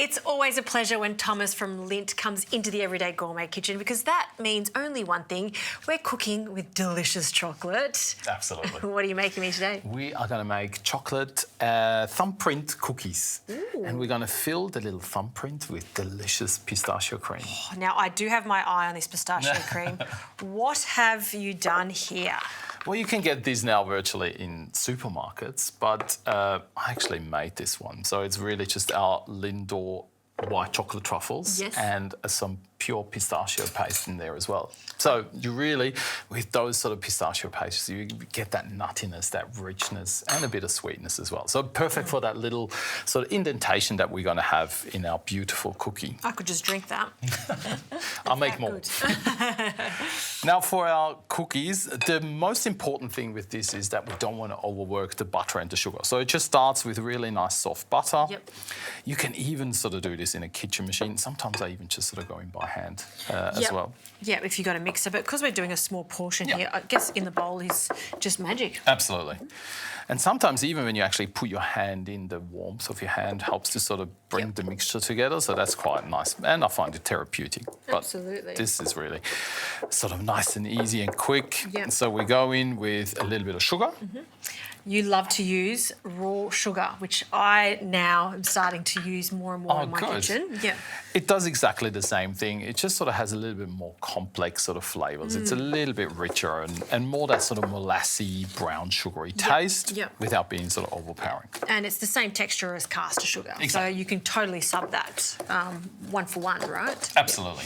It's always a pleasure when Thomas from Lindt comes into the Everyday Gourmet kitchen because that means only one thing. We're cooking with delicious chocolate. Absolutely. What are you making me today? We are going to make chocolate thumbprint cookies. Ooh. And we're going to fill the little thumbprint with delicious pistachio cream. Now, I do have my eye on this pistachio cream. What have you done here? Well, you can get these now virtually in supermarkets, but I actually made this one. So it's really just our Lindor white chocolate truffles and some pure pistachio paste in there as well. So you really, with those sort of pistachio pastes, you get that nuttiness, that richness, and a bit of sweetness as well. So perfect for that little sort of indentation that we're going to have in our beautiful cookie. I could just drink that. I'll make more. Now for our cookies, the most important thing with this is that we don't want to overwork the butter and the sugar. So it just starts with really nice soft butter. Yep. You can even sort of do this in a kitchen machine. Sometimes I even just sort of go in by hand as well. Yeah, if you've got a mixer, but because we're doing a small portion here, I guess in the bowl is just magic. Absolutely. And sometimes even when you actually put your hand in, the warmth of your hand helps to sort of bring the mixture together, so that's quite nice. And I find it therapeutic. Absolutely. But this is really sort of nice and easy and quick. Yep. So we go in with a little bit of sugar. You love to use raw sugar, which I now am starting to use more and more in my kitchen. Yeah. It does exactly the same thing. It just sort of has a little bit more complex sort of flavours. It's a little bit richer and more that sort of molassy, brown, sugary taste without being sort of overpowering. And it's the same texture as caster sugar. Exactly. So you can totally sub that one for one, right? Absolutely.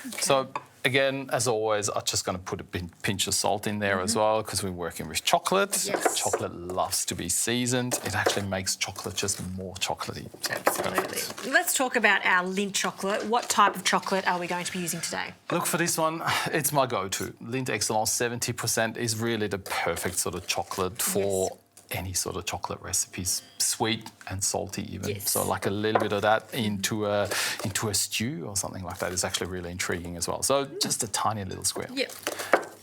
Okay. So again, as always, I'm just going to put a pinch of salt in there as well because we're working with chocolate. Yes. Chocolate loves to be seasoned. It actually makes chocolate just more chocolatey. Absolutely. Let's talk about our Lindt chocolate. What type of chocolate are we going to be using today? Look, for this one, it's my go-to. Lindt Excellence 70% is really the perfect sort of chocolate for any sort of chocolate recipes, sweet and salty even. Yes. So like a little bit of that into a stew or something like that is actually really intriguing as well. So just a tiny little square. Yep.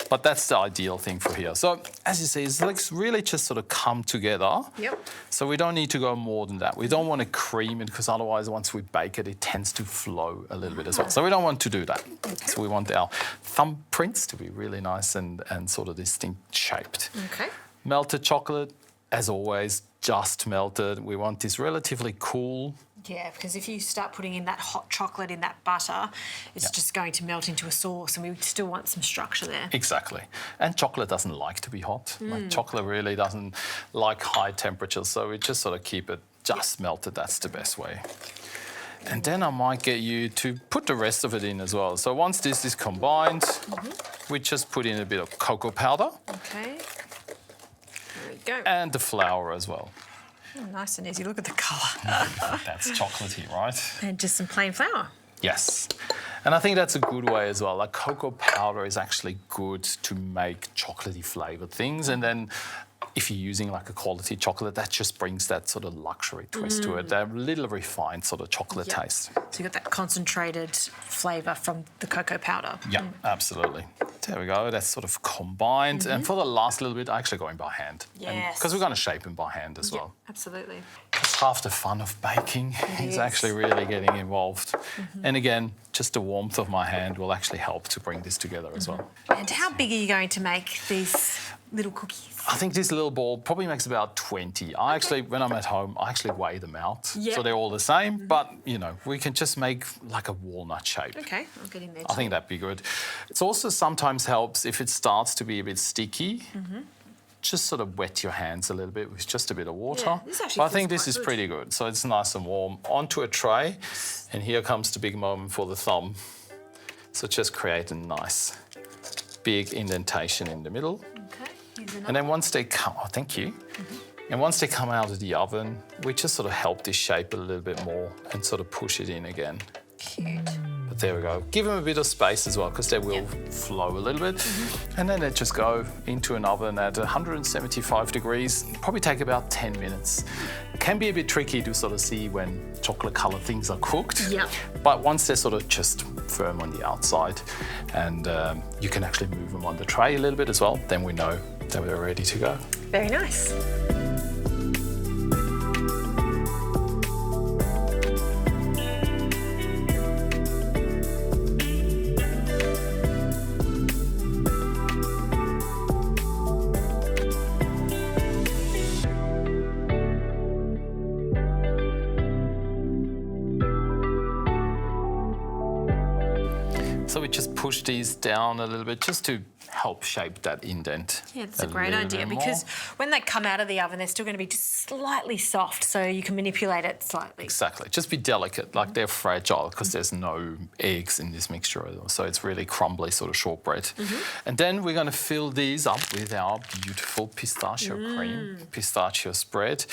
But that's the ideal thing for here. So as you see, it's like really just sort of come together. Yep. So we don't need to go more than that. We don't want to cream it because otherwise once we bake it, it tends to flow a little bit as well. So we don't want to do that. Okay. So we want our thumbprints to be really nice and sort of distinct shaped. Okay. Melted chocolate, as always, just melted. We want this relatively cool. Yeah, because if you start putting in that hot chocolate in that butter, it's just going to melt into a sauce and we still want some structure there. Exactly. And chocolate doesn't like to be hot. Like chocolate really doesn't like high temperatures, so we just sort of keep it just melted. That's the best way. And then I might get you to put the rest of it in as well. So once this is combined, we just put in a bit of cocoa powder. Okay. There we go. And the flour as well. Oh, nice and easy. Look at the colour. That's chocolatey, right? And just some plain flour. Yes. And I think that's a good way as well. Like cocoa powder is actually good to make chocolatey flavoured things. And then if you're using like a quality chocolate, that just brings that sort of luxury twist to it, that little refined sort of chocolate taste. So you got that concentrated flavour from the cocoa powder. Yeah, absolutely. There we go. That's sort of combined. And for the last little bit, I actually go in by hand. Yes. Because we're going to shape them by hand as well. Absolutely. It's half the fun of baking is actually really getting involved. And again, just the warmth of my hand will actually help to bring this together as well. And how big are you going to make these little cookies? I think this little ball probably makes about 20. I actually, when I'm at home, I actually weigh them out. So they're all the same, but, you know, we can just make like a walnut shape. Okay, I'll get in there too. I think that'd be good. It also sometimes helps if it starts to be a bit sticky. Just sort of wet your hands a little bit with just a bit of water. Yeah, this actually but I think feels this is quite good. pretty good. So it's nice and warm. Onto a tray, and here comes the big moment for the thumb. So just create a nice big indentation in the middle. Okay, here's And another. then once they come, oh, thank you. And once they come out of the oven, we just sort of help this shape a little bit more and sort of push it in again. Cute. But there we go. Give them a bit of space as well because they will flow a little bit. And then they just go into an oven at 175 degrees. Probably take about 10 minutes. It can be a bit tricky to sort of see when chocolate coloured things are cooked. Yeah. But once they're sort of just firm on the outside and you can actually move them on the tray a little bit as well, then we know that we're ready to go. Very nice. So we just push these down a little bit just to help shape that indent. Yeah, that's a great idea because when they come out of the oven, they're still going to be just slightly soft, so you can manipulate it slightly. Exactly. Just be delicate, like they're fragile because there's no eggs in this mixture, so it's really crumbly sort of shortbread. And then we're going to fill these up with our beautiful pistachio cream, pistachio spread.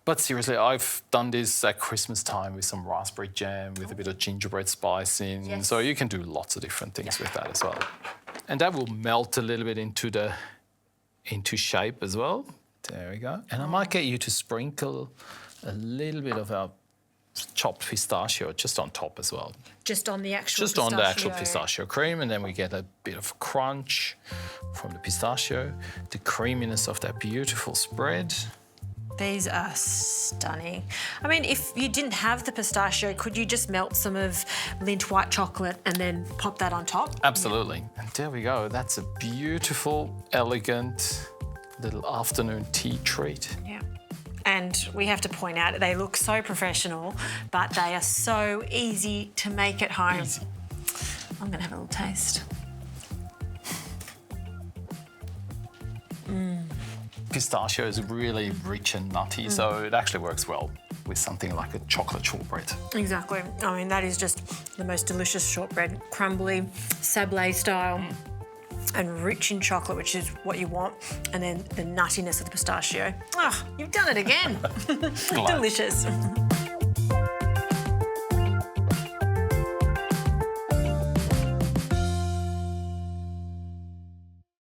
But seriously, I've done this at Christmas time with some raspberry jam, with a bit of gingerbread spice in. Yes. So you can do lots of different things with that as well. And that will melt a little bit into shape as well. There we go. And I might get you to sprinkle a little bit of our chopped pistachio just on top as well. Just on the actual Just on the actual pistachio cream, and then we get a bit of crunch from the pistachio, the creaminess of that beautiful spread. These are stunning. I mean, if you didn't have the pistachio, could you just melt some of Lindt white chocolate and then pop that on top? Absolutely. Yeah. And there we go. That's a beautiful, elegant little afternoon tea treat. Yeah. And we have to point out, they look so professional, but they are so easy to make at home. Easy. I'm going to have a little taste. Pistachio is really rich and nutty, so it actually works well with something like a chocolate shortbread. Exactly. I mean, that is just the most delicious shortbread. Crumbly, sablé style, and rich in chocolate, which is what you want, and then the nuttiness of the pistachio. Oh, you've done it again. Delicious.